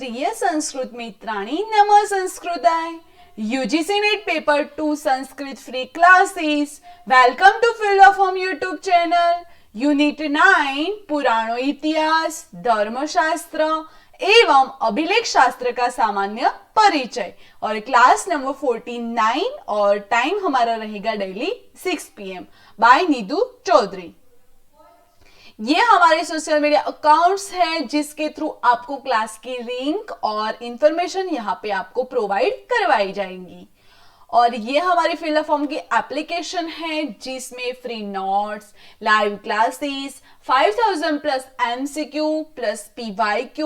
प्रिय संस्कृत मित्राणि नम संस्कृताय UGC net paper 2 Sanskrit free classes welcome to field of home YouTube channel unit 9 पुराणों इतिहास धर्मशास्त्र एवं अभिलेख शास्त्र का सामान्य परिचय और क्लास नंबर 49 और टाइम हमारा रहेगा daily 6 PM by Neetu Chaudhary. ये हमारे सोशल मीडिया अकाउंट्स हैं जिसके थ्रू आपको क्लास की लिंक और इंफॉर्मेशन यहाँ पे आपको प्रोवाइड करवाई जाएंगी। और ये हमारी फील्ड ऑफ फॉर्म की एप्लीकेशन है जिसमें free notes, live classes, 5000 plus MCQ plus PYQ,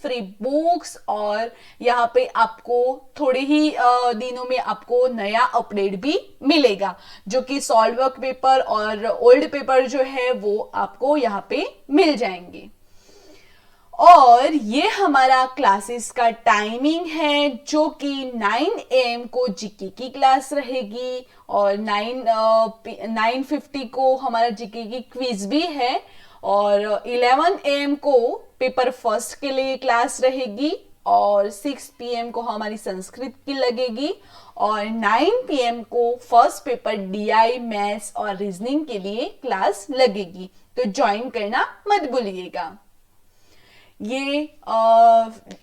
free books और यहाँ पे आपको थोड़े ही दिनों में आपको नया अपडेट भी मिलेगा जो कि सॉल्व वर्क पेपर और ओल्ड पेपर जो है वो आपको यहाँ पे मिल जाएंगे। और ये हमारा क्लासेस का टाइमिंग है जो कि 9 AM को जीके की क्लास रहेगी और 9:50 को हमारा जीके की क्विज भी है और 11 AM को पेपर फर्स्ट के लिए क्लास रहेगी और 6 PM को हमारी संस्कृत की लगेगी और 9 PM को फर्स्ट पेपर DI मैथ्स और रीजनिंग के लिए क्लास लगेगी, तो ज्वाइन करना मत भूलिएगा। ये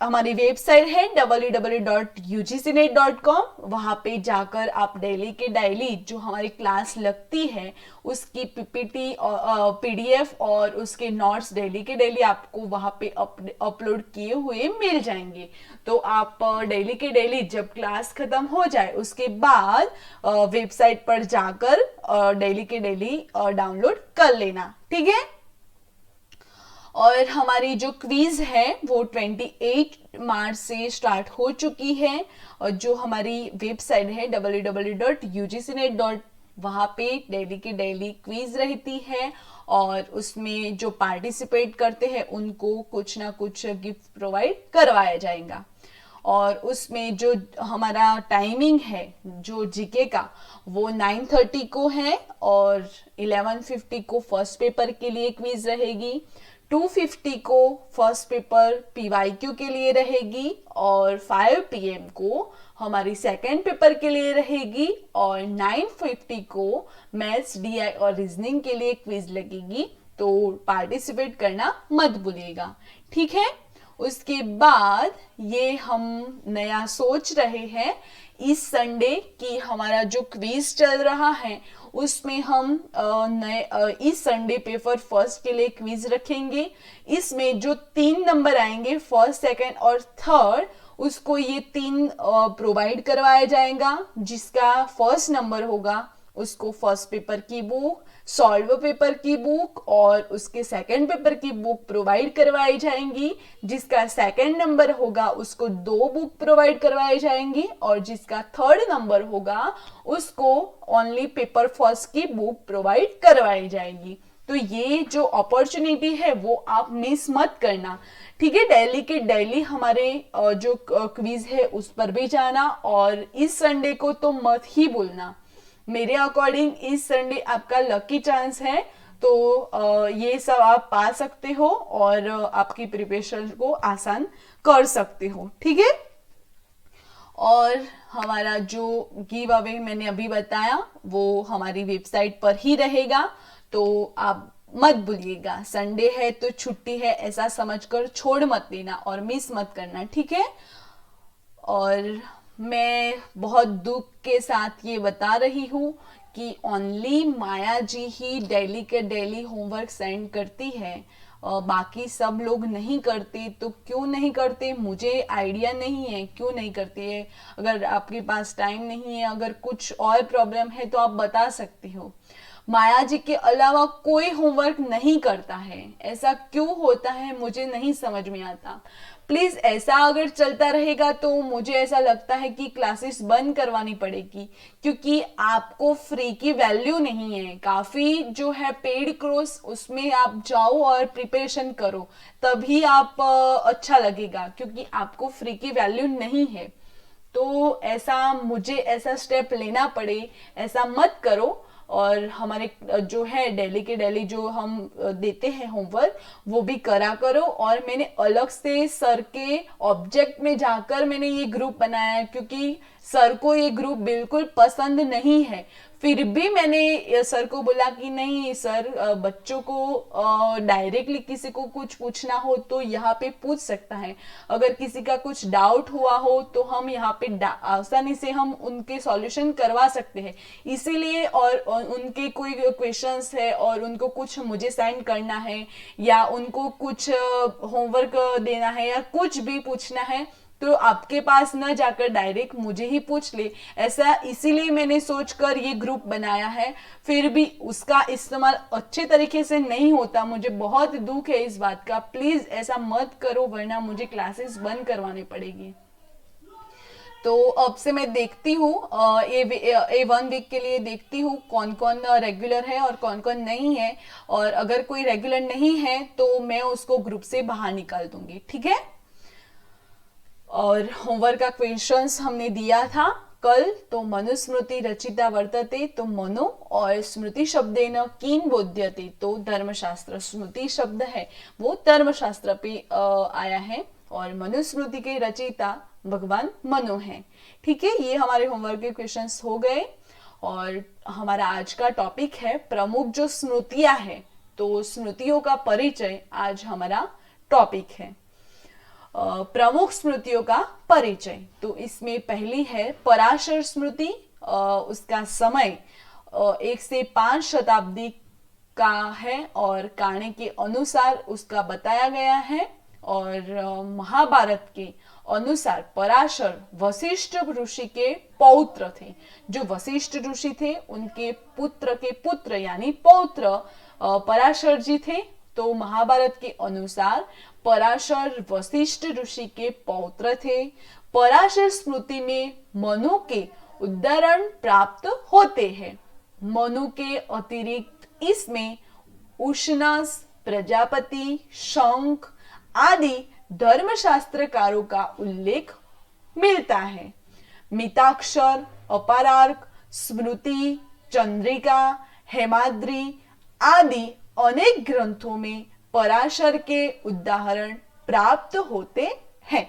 हमारी वेबसाइट है www.ugcnet.com। वहां पे जाकर आप डेली के डेली जो हमारी क्लास लगती है उसकी PPT और PDF और उसके नोट्स डेली के डेली आपको वहां पे अपलोड किए हुए मिल जाएंगे। तो आप डेली के डेली जब क्लास खत्म हो जाए उसके बाद वेबसाइट पर जाकर डेली के डेली डाउनलोड कर लेना, ठीक है। और हमारी जो क्विज है वो 28 मार्च से स्टार्ट हो चुकी है और जो हमारी वेबसाइट है www.ugcnet. वहाँ पे डेली की डेली क्विज रहती है और उसमें जो पार्टिसिपेट करते हैं उनको कुछ ना कुछ गिफ्ट प्रोवाइड करवाया जाएगा। और उसमें जो हमारा टाइमिंग है जो जीके का वो 9:30 को है और 11:50 को फर्स्ट पेपर के लिए क्विज रहेगी, 2:50 को फर्स्ट पेपर PYQ के लिए रहेगी और 5 PM को हमारी सेकेंड पेपर के लिए रहेगी और 9:50 को मैथ्स DI और रीजनिंग के लिए क्विज लगेगी, तो पार्टिसिपेट करना मत भूलिएगा, ठीक है। उसके बाद ये हम नया सोच रहे हैं इस संडे की हमारा जो क्विज चल रहा है उसमें हम इस संडे पेपर फर्स्ट के लिए क्विज रखेंगे। इसमें जो 3 नंबर आएंगे फर्स्ट, सेकंड और थर्ड उसको ये 3 प्रोवाइड करवाया जाएगा। जिसका फर्स्ट नंबर होगा उसको फर्स्ट पेपर की बुक, सॉल्व पेपर की बुक और उसके सेकंड पेपर की बुक प्रोवाइड करवाई जाएंगी। जिसका सेकंड नंबर होगा उसको 2 बुक प्रोवाइड करवाई जाएंगी और जिसका थर्ड नंबर होगा उसको ओनली पेपर फर्स्ट की बुक प्रोवाइड करवाई जाएगी। तो ये जो अपॉर्चुनिटी है वो आप मिस मत करना, ठीक है। डेली के डेली हमारे जो क्विज है उस पर भी जाना और इस संडे को तो मत ही भूलना। मेरे अकॉर्डिंग इस संडे आपका लकी चांस है, तो ये सब आप पा सकते हो और आपकी प्रिपरेशन को आसान कर सकते हो, ठीक है। और हमारा जो गिव अवे मैंने अभी बताया वो हमारी वेबसाइट पर ही रहेगा, तो आप मत भूलिएगा। संडे है तो छुट्टी है ऐसा समझकर छोड़ मत देना और मिस मत करना, ठीक है। और मैं बहुत दुख के साथ ये बता रही हूँ कि ओनली माया जी ही डेली के डेली होमवर्क सेंड करती है, बाकी सब लोग नहीं करते। तो क्यों नहीं करते मुझे आइडिया नहीं है क्यों नहीं करती है। अगर आपके पास टाइम नहीं है, अगर कुछ और प्रॉब्लम है तो आप बता सकते हो। माया जी के अलावा कोई होमवर्क नहीं करता है, ऐसा क्यों होता है मुझे नहीं समझ में आता। प्लीज ऐसा अगर चलता रहेगा तो मुझे ऐसा लगता है कि क्लासेस बंद करवानी पड़ेगी, क्योंकि आपको फ्री की वैल्यू नहीं है। काफी जो है पेड कोर्स उसमें आप जाओ और प्रिपरेशन करो तभी आप अच्छा लगेगा, क्योंकि आपको फ्री की वैल्यू नहीं है। तो ऐसा मुझे ऐसा स्टेप लेना पड़े ऐसा मत करो और हमारे जो है डेली के डेली जो हम देते हैं होमवर्क वो भी करा करो। और मैंने अलग से सर के ऑब्जेक्ट में जाकर मैंने ये ग्रुप बनाया है, क्योंकि सर को ये ग्रुप बिल्कुल पसंद नहीं है। फिर भी मैंने सर को बोला कि नहीं सर, बच्चों को डायरेक्टली किसी को कुछ पूछना हो तो यहाँ पे पूछ सकता है, अगर किसी का कुछ डाउट हुआ हो तो हम यहाँ पे आसानी से हम उनके सॉल्यूशन करवा सकते हैं। इसीलिए और उनके कोई क्वेश्चंस है और उनको कुछ मुझे सेंड करना है या उनको कुछ होमवर्क देना है या कुछ भी पूछना है तो आपके पास न जाकर डायरेक्ट मुझे ही पूछ ले, ऐसा इसीलिए मैंने सोचकर ये ग्रुप बनाया है। फिर भी उसका इस्तेमाल अच्छे तरीके से नहीं होता, मुझे बहुत दुख है इस बात का। प्लीज ऐसा मत करो वरना मुझे क्लासेस बंद करवाने पड़ेगी। तो अब से मैं देखती हूँ ये 1 वीक के लिए देखती हूँ कौन कौन रेगुलर है और कौन कौन नहीं है, और अगर कोई रेगुलर नहीं है तो मैं उसको ग्रुप से बाहर निकाल दूंगी, ठीक है। और होमवर्क का क्वेश्चंस हमने दिया था कल, तो मनुस्मृति रचिता वर्तते तो मनु, और स्मृति शब्देन किन बोध्यते तो धर्मशास्त्र। स्मृति शब्द है वो धर्मशास्त्र पे आया है और मनुस्मृति के रचयिता भगवान मनु है, ठीक है। ये हमारे होमवर्क के क्वेश्चंस हो गए। और हमारा आज का टॉपिक है प्रमुख जो स्मृतियां है, तो स्मृतियों का परिचय आज हमारा टॉपिक है। प्रमुख स्मृतियों का परिचय, तो इसमें पहली है पराशर स्मृति। उसका समय 1 से 5 शताब्दी का है और कहानी के अनुसार उसका बताया गया है। और महाभारत के अनुसार पराशर वशिष्ठ ऋषि के पौत्र थे। जो वशिष्ठ ऋषि थे उनके पुत्र के पुत्र यानी पौत्र पराशर जी थे। तो महाभारत के अनुसार पराशर वशिष्ठ ऋषि के पौत्र थे। पराशर स्मृति में मनु के उदाहरण प्राप्त होते हैं। मनु के अतिरिक्त इसमें उशनस, प्रजापति, शंख आदि धर्मशास्त्रकारों का उल्लेख मिलता है। मिताक्षर, अपरार्क, स्मृति, चंद्रिका, हेमाद्रि आदि अनेक ग्रंथों में पराशर के उदाहरण प्राप्त होते हैं।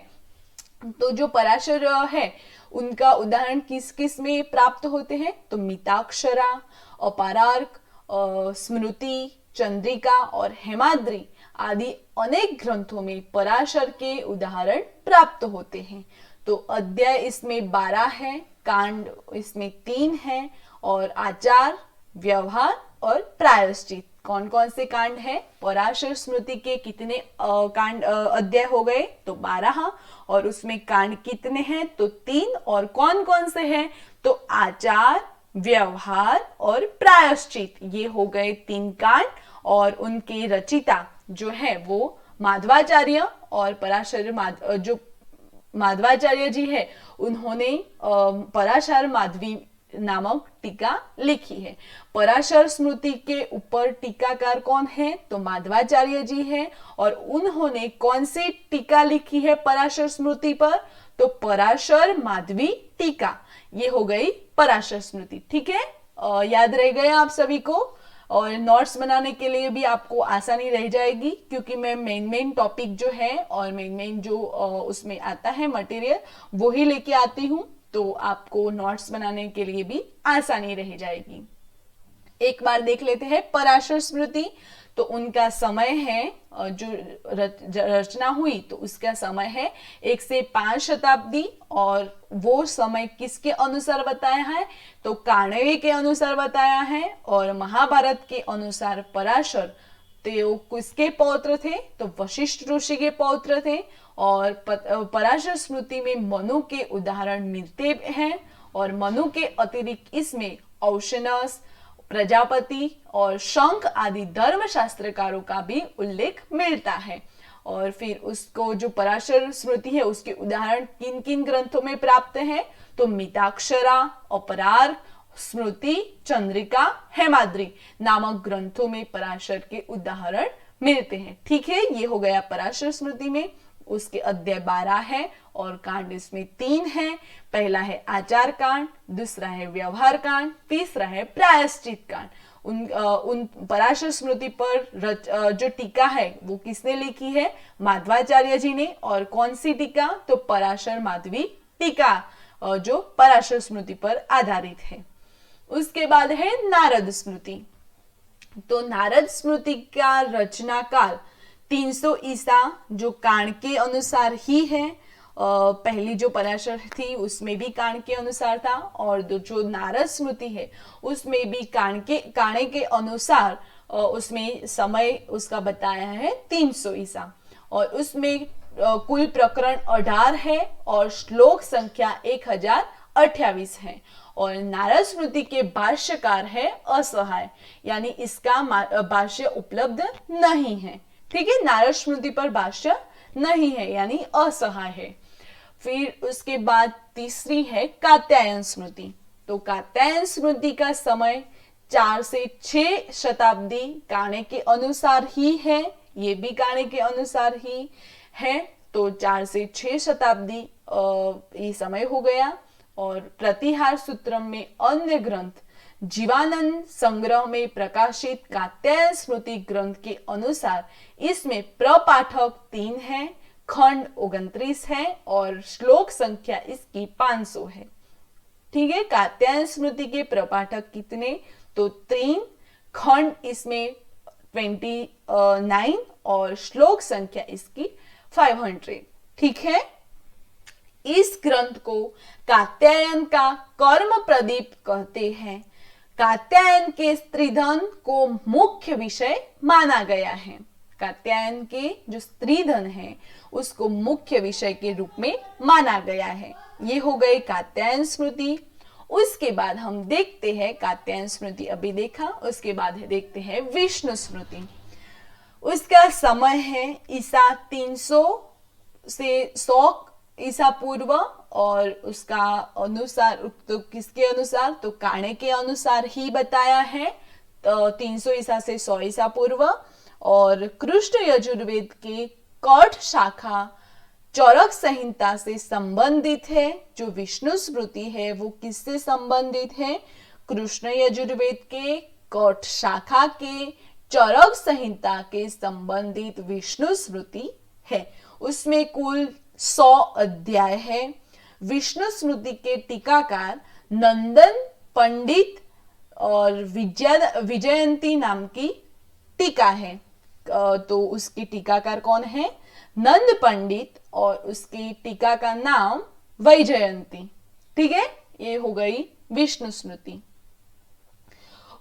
तो जो पराशर है उनका उदाहरण किस किस में प्राप्त होते हैं, तो मिताक्षरा, अपरार्क, स्मृति, चंद्रिका और हेमाद्रि आदि अनेक ग्रंथों में पराशर के उदाहरण प्राप्त होते हैं। तो अध्याय इसमें 12 है, कांड इसमें 3 है और आचार, व्यवहार और प्रायश्चित। कौन कौन से कांड है, पराशर स्मृति के कितने कांड अध्याय हो गए, तो 12, और उसमें कांड कितने हैं, तो 3, और कौन कौन से हैं, तो आचार, व्यवहार और प्रायश्चित। ये हो गए 3 कांड। और उनके रचिता जो है वो माधवाचार्य और पराशर जो माधवाचार्य जी है उन्होंने पराशर माधवी नामक टीका लिखी है। पराशर स्मृति के ऊपर टीकाकार कौन है, तो माधवाचार्य जी है। और उन्होंने कौन सी टीका लिखी है पराशर स्मृति पर, तो पराशर माधवी टीका। ये हो गई पराशर स्मृति, ठीक है। याद रह गया आप सभी को, और नोट्स बनाने के लिए भी आपको आसानी रह जाएगी, क्योंकि मैं मेन टॉपिक जो है और मेन जो उसमें आता है मटेरियल वो ही लेके आती हूँ, तो आपको नोट्स बनाने के लिए भी आसानी रह जाएगी। एक बार देख लेते हैं पराशर स्मृति। तो उनका समय है, जो रचना हुई तो उसका समय है 1 से 5 शताब्दी, और वो समय किसके अनुसार बताया है, तो काण्व के अनुसार बताया है। और महाभारत के अनुसार पराशर तो किसके पौत्र थे, तो वशिष्ठ ऋषि के पौत्र थे। और पराशर स्मृति में मनु के उदाहरण मिलते हैं, और मनु के अतिरिक्त इसमें औशनस, प्रजापति और शंख आदि धर्मशास्त्रकारों का भी उल्लेख मिलता है। और फिर उसको जो पराशर स्मृति है उसके उदाहरण किन किन ग्रंथों में प्राप्त हैं, तो मिताक्षरा, अपरार्क, स्मृति, चंद्रिका, हेमाद्रि नामक ग्रंथों में पराशर के उदाहरण मिलते हैं, ठीक है। ये हो गया पराशर स्मृति में। उसके अध्याय 12 है और कांड इसमें 3 है। पहला है आचार कांड, दूसरा है व्यवहार कांड, तीसरा है प्रायश्चित कांड। उन पराशर स्मृति पर जो टीका है वो किसने लिखी है? माधवाचार्य जी ने। और कौन सी टीका? तो पराशर माधवी टीका, जो पराशर स्मृति पर आधारित है। उसके बाद है नारद स्मृति। तो नारद स्मृति का रचना काल 300 ईसा, जो कांड के अनुसार ही है। पहली जो पराशर थी उसमें भी कांड के अनुसार था, और जो नारद स्मृति है उसमें भी कांड के अनुसार उसमें समय उसका बताया है 300 ईसा। और उसमें कुल प्रकरण 18 है और श्लोक संख्या 1028 है। और नारद स्मृति के भाष्यकार है असहाय, यानी इसका भाष्य उपलब्ध नहीं है। ठीक है, नारद स्मृति पर भाष्य नहीं है यानी असहाय है। फिर उसके बाद तीसरी है कात्यायन स्मृति। तो कात्यायन स्मृति का समय 4 से 6 शताब्दी काणे के अनुसार ही है, ये भी काणे के अनुसार ही है। तो 4 से 6 शताब्दी ये समय हो गया। और प्रतिहार सूत्रम में अन्य ग्रंथ जीवानंद संग्रह में प्रकाशित कात्यायन स्मृति ग्रंथ के अनुसार इसमें प्रपाठक 3 है, खंड 29 है और श्लोक संख्या इसकी 500 है। ठीक है, कात्यायन स्मृति के प्रपाठक कितने? तो 3, खंड इसमें 29 और श्लोक संख्या इसकी 500। ठीक है, इस ग्रंथ को कात्यायन का कर्म प्रदीप कहते हैं। कात्यायन के स्त्रीधन को मुख्य विषय माना गया है। कात्यायन के जो स्त्रीधन है उसको मुख्य विषय के रूप में माना गया है। ये हो गई कात्यायन स्मृति। उसके बाद हम देखते हैं कात्यायन स्मृति अभी देखा, उसके बाद देखते हैं विष्णु स्मृति। उसका समय है ईसा 300 से 100 ईसा पूर्व। और उसका अनुसार तो किसके अनुसार? तो काणे के अनुसार ही बताया है। तो 300 ईसा से 100 ईसा पूर्व। और कृष्ण यजुर्वेद के कठ शाखा चरक संहिता से संबंधित है। जो विष्णु स्मृति है वो किससे संबंधित है? कृष्ण यजुर्वेद के कठ शाखा के चरक संहिता के संबंधित विष्णु स्मृति है। उसमें कुल 100 अध्याय है। विष्णु स्मृति के टीकाकार नंदन पंडित और विजयंती नाम की टीका है। तो उसकी टीकाकार कौन है? नंद पंडित और उसकी टीका का नाम वैजयंती। ठीक है, ये हो गई विष्णु स्मृति।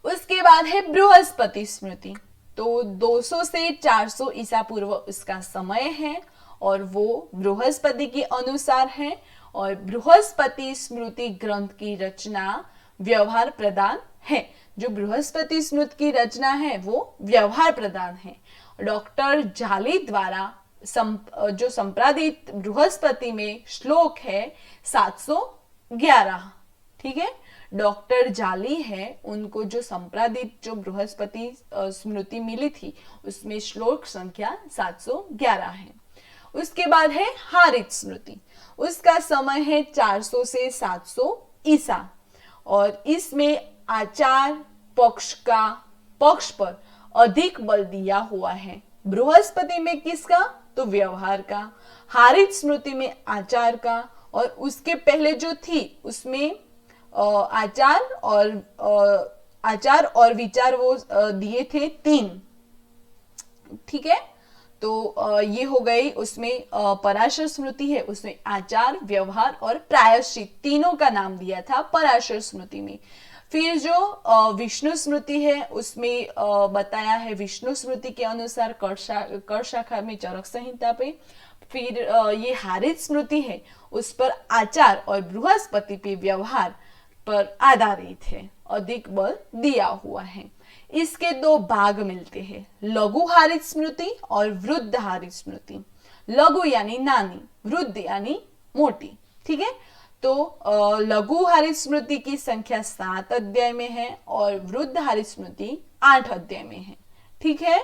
उसके बाद है बृहस्पति स्मृति। तो 200 से 400 ईसा पूर्व उसका समय है और वो बृहस्पति के अनुसार है। और बृहस्पति स्मृति ग्रंथ की रचना व्यवहार प्रदान है। जो बृहस्पति स्मृति की रचना है वो व्यवहार प्रदान है। डॉक्टर जाली द्वारा जो संपादित बृहस्पति में श्लोक है 711। ठीक है, डॉक्टर जाली है, उनको जो संपादित जो बृहस्पति स्मृति मिली थी उसमें श्लोक संख्या 711 है। उसके बाद है हारित स्मृति। उसका समय है 400 से 700 ईसा और इसमें आचार पक्ष पर अधिक बल दिया हुआ है। बृहस्पति में किसका? तो व्यवहार का। हारित स्मृति में आचार का। और उसके पहले जो थी उसमें आचार और विचार वो दिए थे 3। ठीक है, तो ये हो गई उसमें पराशर स्मृति है, उसमें आचार, व्यवहार और प्रायश्चित तीनों का नाम दिया था पराशर स्मृति में। फिर जो विष्णु स्मृति है उसमें बताया है विष्णु स्मृति के अनुसार कर शाखा में चरक संहिता पे। फिर ये हारित स्मृति है उस पर आचार और बृहस्पति पे व्यवहार पर आधारित है, अधिक बल दिया हुआ है। इसके 2 भाग मिलते हैं, लघु हारित स्मृति और वृद्ध हारित स्मृति। लघु यानी नानी, वृद्ध यानी मोटी। ठीक है, तो लघु हारित स्मृति की संख्या 7 अध्याय में है और वृद्ध हारित स्मृति 8 अध्याय में है। ठीक है,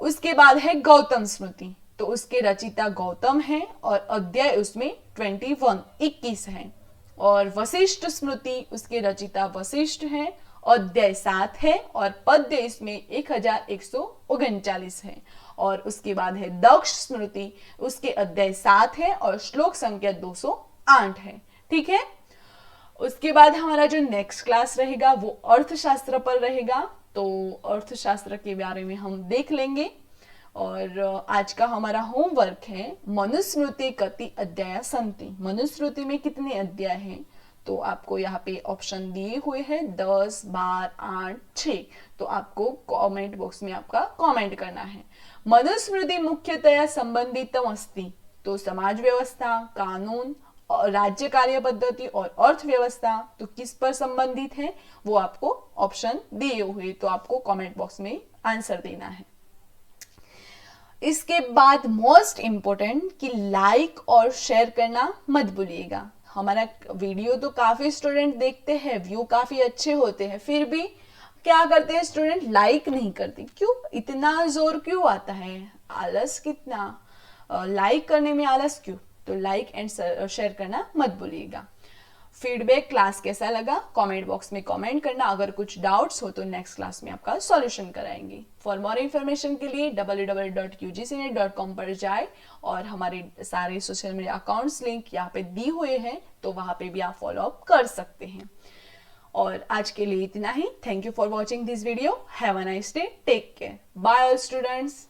उसके बाद है गौतम स्मृति। तो उसके रचिता गौतम है और अध्याय उसमें 21 है। और वशिष्ठ स्मृति, उसके रचिता वशिष्ठ है, अध्याय 7 है और पद्य इसमें 1139 है। और उसके बाद है दक्ष स्मृति, उसके अध्याय 7 है और श्लोक संख्या 208 है। ठीक है। उसके बाद हमारा जो नेक्स्ट क्लास रहेगा वो अर्थशास्त्र पर रहेगा, तो अर्थशास्त्र के बारे में हम देख लेंगे। और आज का हमारा होमवर्क है मनुस्मृति कति अध्याय संति। मनुस्मृति में कितने अध्याय हैं, तो आपको यहाँ पे ऑप्शन दिए हुए हैं 10, 12, 8, 6। तो आपको कमेंट बॉक्स में आपका कमेंट करना है। मनुस्मृति मुख्यतया संबंधितम अस्ति, तो समाज व्यवस्था, कानून, राज्य कार्य पद्धति और अर्थव्यवस्था, तो किस पर संबंधित है वो आपको ऑप्शन दिए हुए, तो आपको कमेंट बॉक्स में आंसर देना है। इसके बाद मोस्ट इंपोर्टेंट कि लाइक और शेयर करना मत भूलिएगा। हमारा वीडियो तो काफी स्टूडेंट देखते हैं, व्यू काफी अच्छे होते हैं, फिर भी क्या करते हैं स्टूडेंट, लाइक नहीं करते। क्यों, इतना जोर क्यों आता है, आलस कितना, लाइक करने में आलस क्यों? तो लाइक एंड शेयर करना मत भूलिएगा। फीडबैक क्लास कैसा लगा कमेंट बॉक्स में कमेंट करना। अगर कुछ डाउट्स हो तो नेक्स्ट क्लास में आपका सॉल्यूशन कराएंगे। फॉर मोर इन्फॉर्मेशन के लिए www.ugcnet.com पर जाए और हमारे सारे सोशल मीडिया अकाउंट्स लिंक यहाँ पे दी हुए हैं, तो वहां पे भी आप फॉलो अप कर सकते हैं। और आज के लिए इतना ही। Thank you for watching this video. Have a nice day, take care, bye all students.